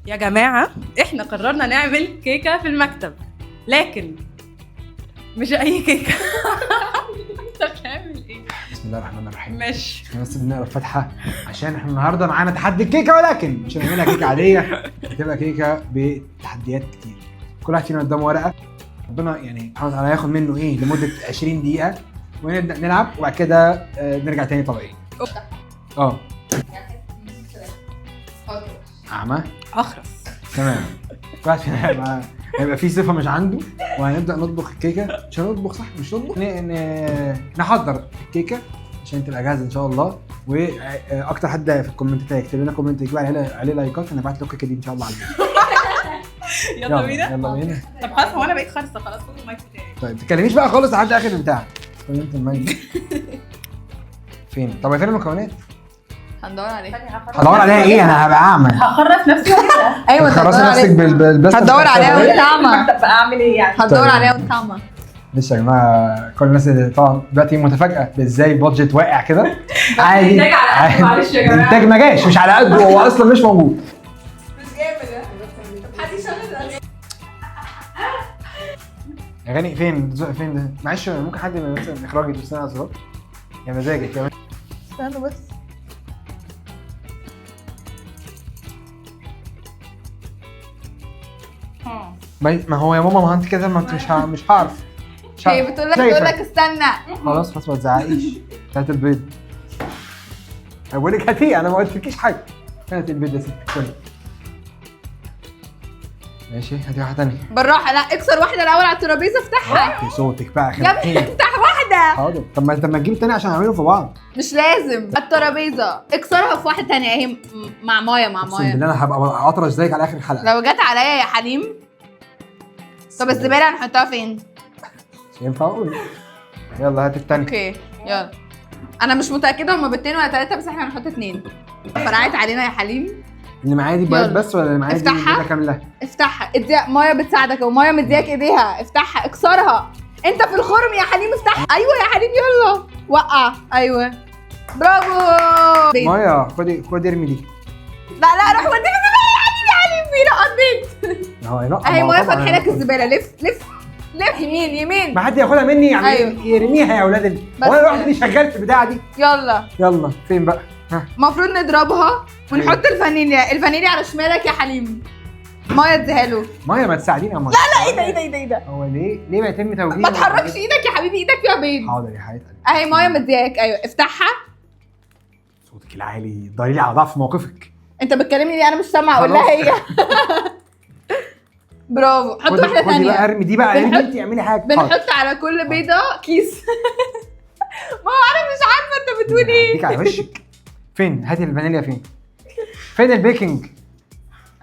يا جماعة احنا قررنا نعمل كيكة في المكتب، لكن مش اي كيكة. انت بتعمل ايه؟ بسم الله الرحمن الرحيم. ماشي، احنا بس بنقرا الفاتحه عشان احنا النهارده معانا تحدي الكيكه، ولكن مش هنعملها كيكه عاديه، هتبقى كيكه بتحديات كتير. كل واحد فينا قدامه ورقه، ربنا يعني سبحانه وتعالى هياخد منه ايه لمده 20 دقيقه، ونبدا نلعب وبعد كده نرجع تاني طبيعي. اعمى اخرس. تمام. كل واحد فينا هيبقى في صفه مش عنده، وهنبدا نطبخ الكيكه. مش هنطبخ صح، مش نطبخ، نحضر الكيكه عشان تبقى جاهزه ان شاء الله. واكتر حد في الكومنتات يكتب لنا كومنت يجيب عليه لايكات، انا هبعت له الكيكه دي ان شاء الله على الفيديو. يلا بينا. يلا بينا. طب خلاص، هو انا بقيت خالصه خلاص، خد المايك بتاعي. طيب ما تتكلميش بقى خالص لحد اخر البتاع. طيب انت المايك فين؟ طب فين المكونات؟ هندور عليه. هدور عليها ايه؟ انا هبقى اعمى. هخرف نفسي وكده. ايوه خلاص نفسك بالبس. هتدور عليها وانت اعمى. المكتب بقى اعمل ايه يعني؟ هتدور طيب. عليها وانت اعمى. لسه يا جماعه كل الناس اللي طبعا دلوقتي متفاجئه بازاي بادجت واقع كده. عادي. الانتاج على قد، معلش يا جماعه. الانتاج ما جاش، مش على قده، هو اصلا مش موجود. مش جامد. حد يشغل الاغاني. اغاني فين؟ فين ده؟ معلش ممكن حد من مثلا اخراجي يدوس لنا زرار؟ يا مزاجك يا استنى بس. ما هو يا ماما، ما انت كده، ما انت مش هعرف. هي بتقول لك استنى. خلاص ما تزعقيش. هات البيض. بقول لك هاتيه، انا ما قلتلكيش حاجه. هات البيض يا ستي. كل ماشي، هاتي واحده ثانيه بالراحه. لا اكسر واحده الاول على الترابيزه، افتحها. في صوتك بقى. يا ابني افتح واحده. حاضر. طب ما تجيب الثانيه عشان نعمله في بعض. مش لازم الترابيزه، اكسرها في واحده ثانيه اهي مع مايه اقسم بالله انا هبقى اطرش زيك على اخر الحلقه. لو جت عليا يا حليم. طب الزباله هنحطها فين؟ مش ينفع اقول. يلا هات الثانيه. اوكي يلا. انا مش متاكده هما باتنين ولا ثلاثه، بس احنا هنحط 2. فرقعت علينا يا حليم. اللي معايا دي يلا. بس ولا اللي معايا دي افتحها. كامله؟ افتحها. اديها مايه بتساعدك، ومايه مدياك ايديها. افتحها، اكسرها. انت في الخرم يا حليم، افتحها. ايوه يا حليم يلا وقع. ايوه برافو. مايا خدي ارمي دي. لا روح وديني الزباله يا حليم. يا حليم بينقط بيت. هو ينقط. اهي ما هو مايه طبعاً فاتحه لك هينقط. الزباله. لف يمين. ما حد ياخدها مني يعني. أيوة. يرميها يا اولاد بس. هو انا لوحدي اللي شغال في البتاعه دي. يلا فين بقى؟ ها. المفروض نضربها ونحط الفانيليا على شمالك يا حليم. مايه اديها له. مايا ما تساعديني يا مايا. ايه ده. هو ليه بيتم توجيهي؟ ما تحركش ايدك يا حبيبي، ايدك فيها بيض. حاضر يا حبيبتي. اهي مايه مدياك. ايوه افتحها. صوتك العالي ضريلي على ضعف موقفك. انت بتكلمني ليه؟ انا مش سامعه. اقول لها هي. برافو. حط واحده خدي بقى، ثانيه. ارمي دي بقى. بنحط- انت اعملي حاجه. بنحط على كل بيضه كيس. ما هو انا مش عارفه انت بتقول ايه. ديك على وشك. فين؟ هاتي الفانيليا. فين البيكنج؟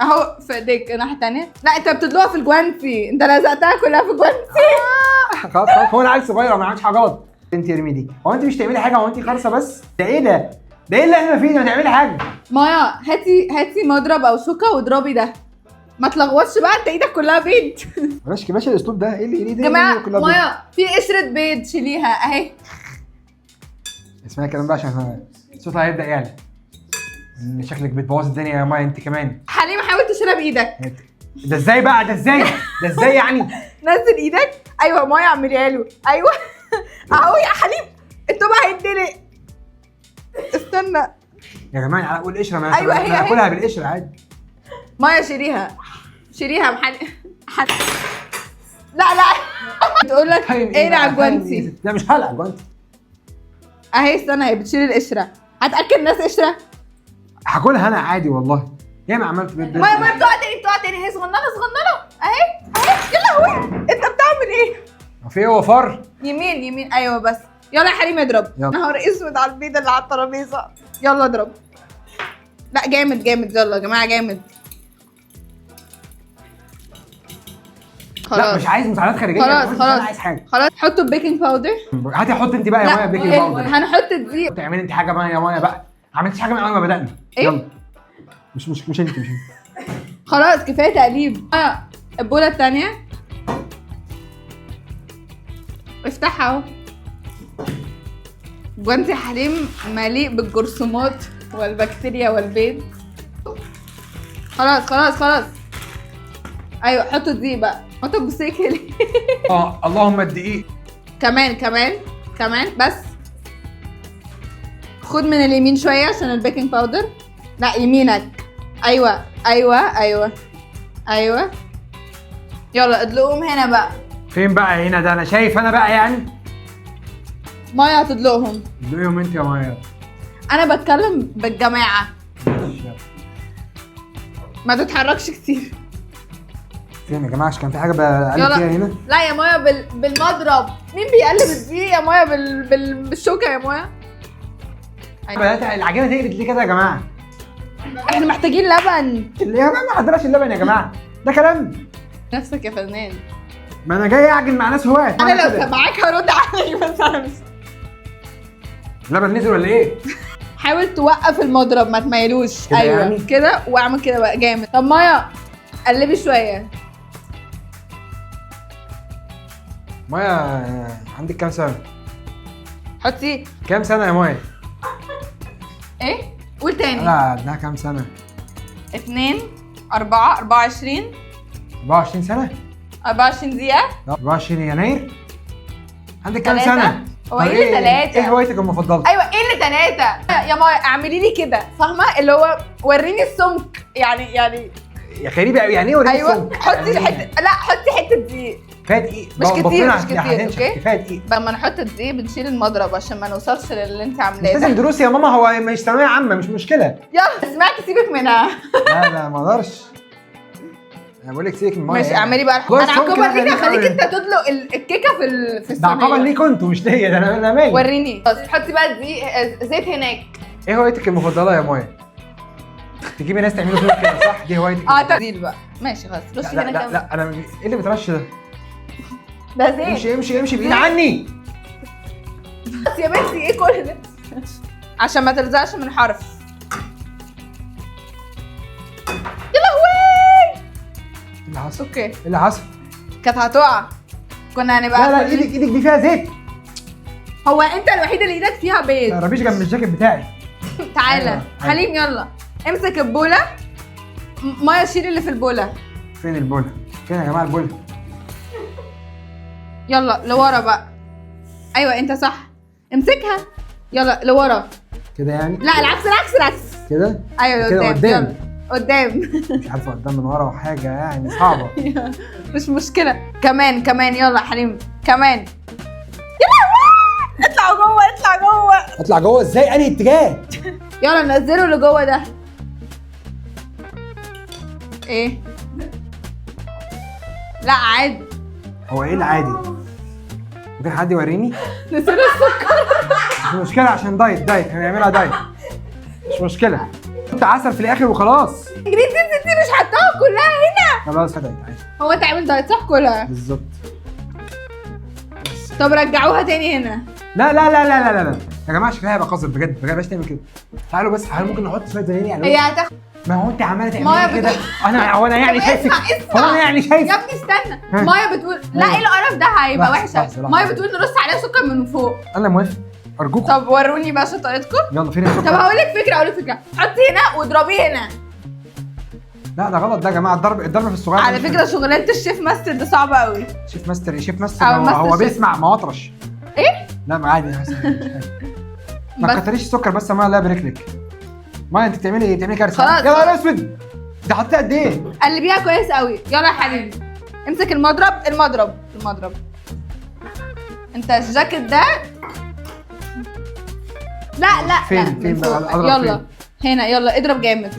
اهو في ايديك الناحيه الثانيه. لا انت بتدلوها في الجوانتي، انت لزقتها كلها في الجوانتي. خلاص هو انا عيل صغير وما عملتش حاجه غلط. انت ارمي دي. هو انت مش تعملي حاجه؟ هو انت خالصه بس؟ ده ايه ده؟ ده ايه اللي احنا فيه؟ ما تعملي حاجه. مايا هاتي مضرب او شوكه واضربي ده. ما تلغوصش بقى، انت ايدك كلها بيض. بلاش باشا الاسلوب ده. ايه اللي يا جماعه مايا في قشره بيض شيليها اهي. اسمعي الكلام ده عشان صوتها هيبدا يعلى. شكلك بتبوظ الدنيا يا مايا انت كمان. حليم حاول تشيلها بايدك. ده ازاي بقى؟ ده ازاي يعني؟ نزل ايدك. ايوه مايا اعمليها له. ايوه. اهو يا حليم الطبق هيتدلق. استنى يا جماعه اقول قشره. ما أيوة، هي. اكلها بالقشره عادي. مايا شيليها يا لا تقول لك ايه على الجوانتي. لا مش هلع جوانتي. اهي استنى، هي بتشيل القشره. هتاكل ناس قشره. هاكلها انا عادي والله. ياما عملت بيض. مايا بتقع تاني. هي صغننه اهي. يلا هو انت بتعمل ايه؟ في هو فر. يمين ايوه بس. يلا يا حريم اضرب. يلا. نهار اسود على البيضه اللي على الترابيزه. يلا اضرب. لا جامد. يلا يا جماعه جامد. خلاص. لا مش عايز مساعدات خارجيه. خلاص انا عايز حاجه. خلاص حطوا البيكنج باودر. هاتي حط انت بقى يا مايا بيكنج باودر. هنحط دي. تعملي انت حاجه بقى يا مايا بقى. ما عملتش حاجه من اول ما بدانا. إيه؟ يلا. مش انت. خلاص كفايه تقليب. البوله الثانيه افتحها اهو. جوانتي حليم مليء بالجرثومات والبكتيريا والبيض. خلاص خلاص خلاص. ايوه حطوا الدقيق بقى، حطوا بسيك ليه؟ اللهم الدقيق. كمان كمان كمان بس. خد من اليمين شويه عشان البيكنج باودر. لا يمينك. ايوه ايوه ايوه ايوه. يلا ادلقهم هنا بقى. فين بقى هنا ده؟ انا شايف انا بقى يعني. مايا هتدلقهم. ادلقيهم انت يا مايا. انا بتكلم بالجماعه. ما تتحركش كتير. فين يا جماعه؟ عشان كان في حاجه بقلب يلا. فيها هنا. لا يا مايا بالمضرب. مين بيقلب الدقيق يا مايا بالشوكه يا مايا؟ بدات العجينه تقلت ليه كده يا جماعه؟ احنا محتاجين لبن. يا جماعه ما حضرش اللبن يا جماعه، ده كلام. نفسك يا فنان. ما انا جاي اعجن مع ناس هواة. انا لو سامعاك هرد عليك بس انا مش. اللبن نزل ولا ايه؟ حاول توقف المضرب ما تميلوش. كده ايوه يعني؟ كده واعمل كده بقى جامد. طب مايا قلبي شويه. مايا عندك كام سنه؟ حطي. كام سنه يا مايا؟ ايه؟ قول تاني. لا عندها كام سنه؟ 2 4 24 24 سنه؟ 24 دقيقة. 24 يناير؟ عندك كام تلاتة. سنه؟ هو طب ايه اللي تلاتة؟ ايه هوايتك المفضله؟ ايوه ايه اللي 3 يا مايا؟ اعملي لي كده فاهمة اللي هو وريني السمك يعني. يا غريبه قوي، يعني ايه وريني ايوه السمك؟ حطي حتة. لا حطي حتة دقيق. كفايه دقيق. مش كتير، بطننا مش كتير، هتنشف. أوكي؟ كفايه دقيق. لما نحط الدقيق بنشيل المضرب عشان ما نوصلش للي انت مش عاملاه لازم ده. دروس يا ماما، هو مش ثانويه عامه، مش مشكله. يلا سمعت سيبك منها. لا ما اقدرش. انا بقول لك سيبك من ماما. ماشي اعملي بقى. بص، انا ممكن عقبال ليك أخليك هخليك أوي. انت تدلق الكيكه في ده عقابا الصينيه. ليكوا انتوا مش ليا، ده انا مالي. وريني. بس حطي بقى الدقيق زيت هناك. ايه هوايتك المفضله يا مايا؟ تجيبي ناس تعملوا فيك كده صح؟ دي هوايتك تقليل بقى. ماشي خلاص رشي لا هنا لا كمان. لا انا ايه اللي بترش ده؟ ده زيت. امشي بعيد عني. بس يا بنتي ايه كل ده؟ عشان ما تلزقش من الحرف. يا لهوي. ايه اللي حصل؟ اوكي ايه اللي حصل؟ كانت هتقع. كنا هنبقى لا كلنا- ايدك دي فيها زيت. هو انت الوحيده اللي ايدك فيها ما بيض. تقربيش جنب الجاكيت بتاعي. تعالى أيوة. حليم يلا امسك البوله. مايا شيل اللي في البوله. فين البوله؟ فين يا جماعه البوله؟ يلا لورا بقى. ايوه انت صح. امسكها. يلا لورا. كده يعني؟ لا العكس. كده؟ ايوه كده لقدام. قدام. يلا. قدام. مش عارفه قدام من ورا وحاجه يعني صعبه. مش مشكله. كمان يلا حليم كمان. يا لهوي. اطلعوا جوه. اطلع جوه ازاي؟ انهي اتجاه؟ يلا نزلوا اللي جوه ده. ايه؟ لا عادي. هو ايه العادي؟ ممكن حد يوريني؟ نزلوا السكر. مش مشكله عشان دايت هنعملها دايت. مش مشكله. انت عسل في الاخر وخلاص. انجريدينتس دي مش حطاها كلها هنا. خلاص دايت عادي. هو تعمل دايت صح كلها. بالظبط. طب رجعوها تاني هنا. لا يا جماعه شكلها هيبقى قذر بجد بلاش تعمل كده. تعالوا ممكن نحط شويه فانيليا على هي هتاخد. ما هو انت عماله مايا تعملي كده. بتقول- هو انا يعني طب شايفك. اسمع. هو انا يعني يا شايفك. ابني استنى. ها. مايا بتقول لا ها. ايه القرف ده هيبقى لحظة، وحشه. لحظة. مايا بتقول نرص عليها سكر من فوق. انا موافق ارجوك. طب وروني بقى شطارتكم. يلا فين طب السكر؟ هقول لك فكره حطي هنا واضربيه هنا. لا ده غلط ده يا جماعه. الضرب في الصغير. على فكره شغلانه الشيف ماستر دي صعبه قوي. شيف ماستر أو هو ماستر شيف. بيسمع مواطرش. ايه؟ لا ما عادي حسن مش حاجة. ما بس- تكتريش السكر بس يا مايا الله يبارك لك. مايا انت بتعملي كارثه. خلاص. يا نهار اسود. ده حطيتها قد ايه؟ قلبيها كويس قوي. يلا يا حبيبي امسك المضرب. انت الجاكيت ده. لا فين؟ لا، فين من بقى؟ فوق. أضرب يلا هنا يلا اضرب جامد.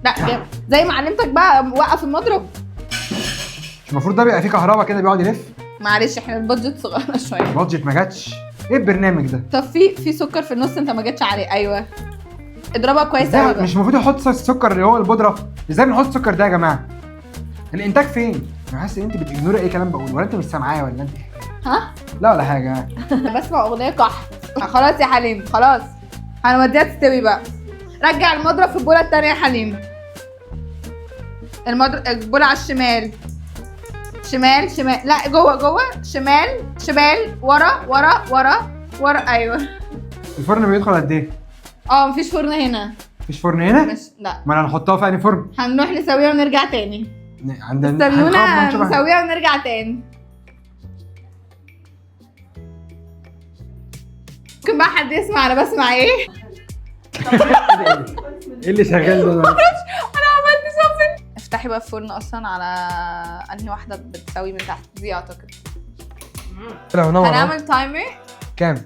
لا جامد زي ما علمتك بقى. وقف المضرب. مش المفروض ده بيبقى فيه كهرباء كده بيقعد يلف؟ معلش احنا البادجت صغيره شويه. بادجت ما جاتش. ايه البرنامج ده؟ طب في سكر في النص انت ما جتش عليه. ايوه اضربها كويس ازاي قوي بقى. مش المفروض يحط السكر اللي هو البودره؟ ازاي بنحط السكر ده يا جماعه؟ الانتاج فين؟ انا حاسس ان انت بتجنوري اي كلام بقوله، ولا انت مش سامعايا ولا انت؟ ها؟ لا ولا حاجه. انا بسمع اغنيه قحط. خلاص يا حليم خلاص. هنوديها تستوي بقى. رجع المضرب في البوله التانيه يا حليم. البوله على الشمال. شمال لا جوه شمال ورا ورق ايوه. الفرن بيدخل قد ايه؟ مفيش فرن هنا. مفيش فرن هنا؟ مش لا، ما انا هنحطها في انهي فرن؟ هنروح نسويها ونرجع تاني. عندنا استنونا نسويها ونرجع تاني. ممكن بقى حد يسمع انا بسمع ايه؟ ايه اللي شغال ده؟ انا عملت شوبينج. افتحي بقى الفرن اصلا على انهي واحده بتسوي من تحت دي اعتقد. هنعمل تايمر كام؟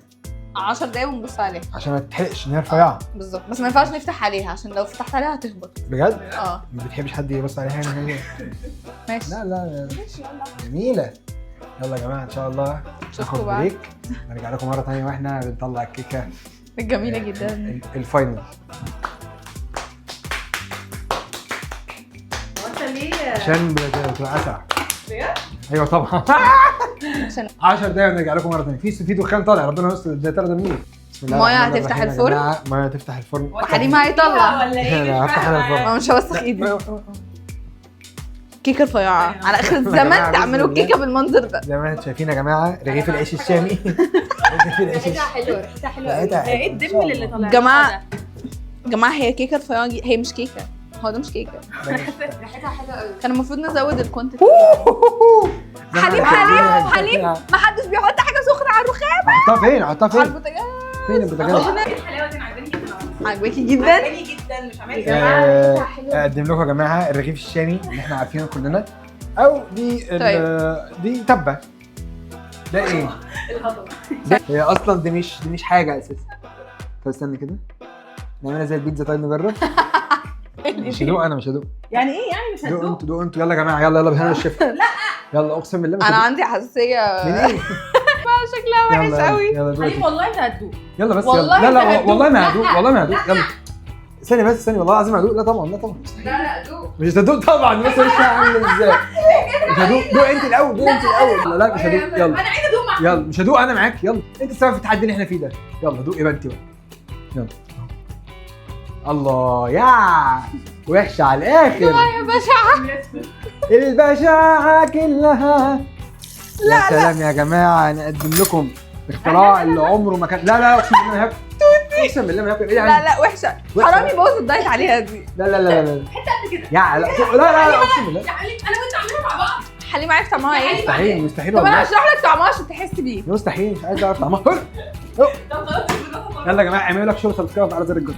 10 دقايق ونبص عليها عشان ما تتحرقش ان هي رفيعه. بالظبط، بس ما ينفعش نفتح عليها عشان لو فتحت عليها هتهبط. بجد؟ اه ما بتحبش حد يبص عليها هنا؟ ماشي. لا جميله. يلا يا جماعه ان شاء الله ناخد بريك، نرجع لكم مره ثانيه واحنا بنطلع الكيكه جميله جدا الفاينل. عشان بتبقى اسرع. ايوه طبعا. عشان 10 دقايق ونرجع لكم مره ثانيه. في دخان طالع، ربنا يستر ده 3 دقايق. ميه هتفتح الفرن. ميه هتفتح الفرن وحليم هيطلع. ولا ايه؟ هفتح انا الفرن. مش هوسخ ايدي. كيكه رفيعه على اخر الزمن تعملوا كيكه بالمنظر ده. زي ما انتم شايفين يا جماعه رغيف العيش الشامي. رغيف العيش ريحتها حلوه، ريحتها حلوه قوي. ريحتها ده ايه الدبل اللي طالع؟ جماعه هي كيكه رفيعه هي مش كيكه. هو ده مش كيكه. ريحتها حلوه قوي. كان المفروض نزود الكوانتيتي. حليم ما حدش بيحط حاجه سخنه على الرخام. احطها فين؟ احطها على فين؟ البوتاجاز. فين البوتاجاز؟ الحلاوه دي عجباني جدا. عجباكي جدا؟ عجباني جدا مش عامل اقدم لكم يا جماعه الرغيف الشامي اللي احنا عارفينه كلنا، او دي دي تبه. ده ايه؟ الهضم. هي اصلا دي مش حاجه اساسا. طب استنى كده نعملها زي البيتزا. طيب نجرب. مش هدوق، انا مش هدوق. يعني ايه يعني مش دوق هتدوق؟ انتوا دوق انتوا. يلا يا جماعه يلا بهنا الشفا. لا يلا اقسم بالله مش انا هدوق. عندي حساسيه. من ايه؟ شكلها وحش قوي. يلا دوق. حليم والله انت هتدوق. يلا بس والله يلا. لا أنت هتدوق. والله ما هدوق، لا. والله ما هدوق. يلا ثانية بس ثانية، والله العظيم هدوق. لا طبعا لا دوق. مش هتدوق طبعا. بس وشها عامل ازاي؟ مش هدوق. دوق انت الاول، دوق انت الاول. لا مش هدوق. يلا انا عايزه ادوق معاك. يلا مش هدوق انا معاك. يلا انت السبب في التحدي اللي احنا فيه ده. يلا دوق يبقى انت بقى. يلا الله يا وحشه على الاخر. يا بشعه. البشاعه كلها. يا سلام يا جماعه، نقدم لكم اختراع اللي عمره ما كان. لا اقسم بالله ما هاكل. اقسم بالله ما هاكل. ايه لا وحشه. حرام يبوظ الدايت عليها دي. لا حته قد كده. يا لا اقسم بالله. يا حليم انا وانت عاملينها مع بعض. حليم عارف طعمها ايه؟ مستحيل مستحيل طب انا والله. هشرح لك طعمها عشان تحس بيه. مستحيل مش عايز اعرف طعمها. طب خلاص. يلا يا جماعه اعملوا لك شغل سبسكرايب على زر الجرس.